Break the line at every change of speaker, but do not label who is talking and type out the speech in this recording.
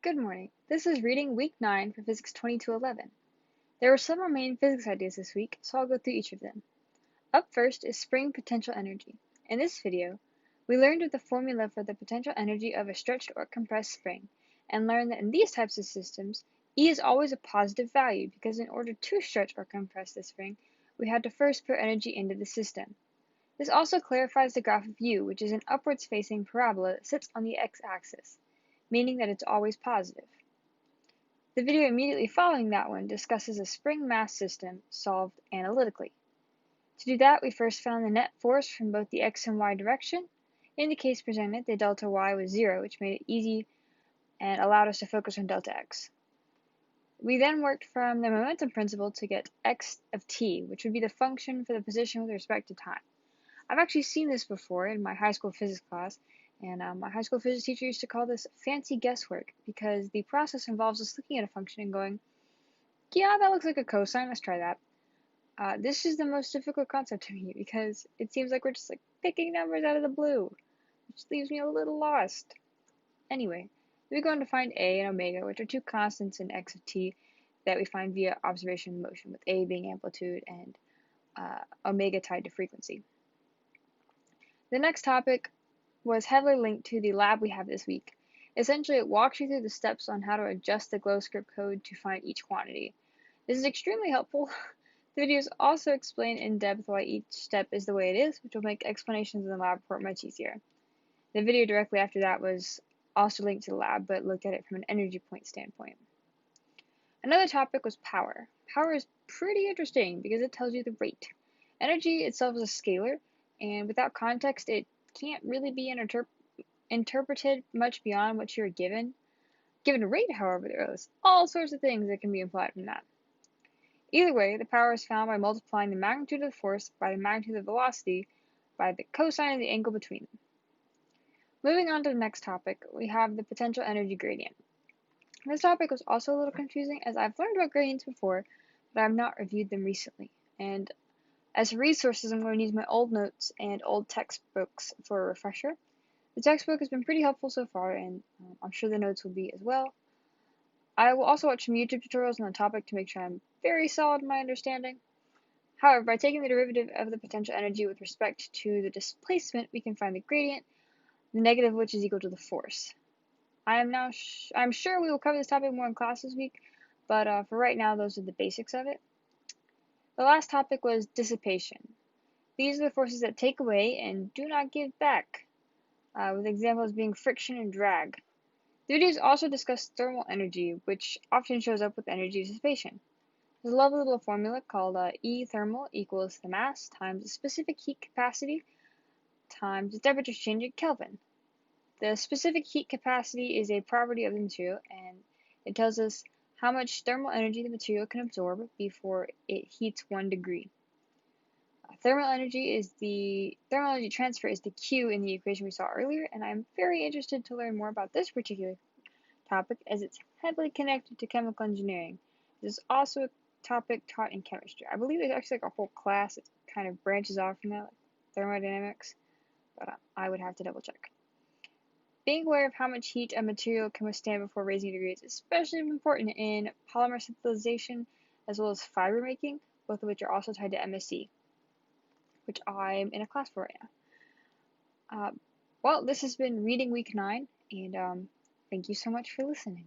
Good morning. This is reading week 9 for Physics 2211. There were several main physics ideas this week, so I'll go through each of them. Up first is spring potential energy. In this video, we learned of the formula for the potential energy of a stretched or compressed spring, and learned that in these types of systems, E is always a positive value because in order to stretch or compress the spring, we had to first put energy into the system. This also clarifies the graph of U, which is an upwards-facing parabola that sits on the x-axis, meaning that it's always positive. The video immediately following that one discusses a spring mass system solved analytically. To do that, we first found the net force from both the x and y direction. In the case presented, the delta y was 0, which made it easy and allowed us to focus on delta x. We then worked from the momentum principle to get x of t, which would be the function for the position with respect to time. I've actually seen this before in my high school physics class, and my high school physics teacher used to call this fancy guesswork because the process involves us looking at a function and going, yeah, that looks like a cosine, let's try that. This is the most difficult concept to me because it seems like we're just like picking numbers out of the blue, which leaves me a little lost. Anyway, we're going to find a and omega, which are two constants in x of t that we find via observation of motion, with a being amplitude and omega tied to frequency. The next topic was heavily linked to the lab we have this week. Essentially, it walks you through the steps on how to adjust the glow script code to find each quantity. This is extremely helpful. The videos also explain in depth why each step is the way it is, which will make explanations in the lab report much easier. The video directly after that was also linked to the lab, but looked at it from an energy point standpoint. Another topic was power. Power is pretty interesting because it tells you the rate. Energy itself is a scalar, and without context, it can't really be interpreted much beyond what you're given. Given a rate, however, there is all sorts of things that can be implied from that. Either way, the power is found by multiplying the magnitude of the force by the magnitude of the velocity by the cosine of the angle between them. Moving on to the next topic, we have the potential energy gradient. This topic was also a little confusing as I've learned about gradients before, but I have not reviewed them recently. And as resources, I'm going to use my old notes and old textbooks for a refresher. The textbook has been pretty helpful so far, and I'm sure the notes will be as well. I will also watch some YouTube tutorials on the topic to make sure I'm very solid in my understanding. However, by taking the derivative of the potential energy with respect to the displacement, we can find the gradient, the negative of which is equal to the force. I'm sure we will cover this topic more in class this week, but for right now, those are the basics of it. The last topic was dissipation. These are the forces that take away and do not give back, with examples being friction and drag. The videos also discuss thermal energy, which often shows up with energy dissipation. There's a lovely little formula called E thermal equals the mass times the specific heat capacity times the temperature change in Kelvin. The specific heat capacity is a property of the material, and it tells us how much thermal energy the material can absorb before it heats 1 degree. Thermal energy transfer is the Q in the equation we saw earlier, and I'm very interested to learn more about this particular topic as it's heavily connected to chemical engineering. This is also a topic taught in chemistry. I believe there's actually like a whole class that kind of branches off from that, like thermodynamics, but I would have to double check. Being aware of how much heat a material can withstand before raising a degree is especially important in polymer synthesization as well as fiber making, both of which are also tied to MSc, which I'm in a class for right now. Well, this has been Reading Week 9, and thank you so much for listening.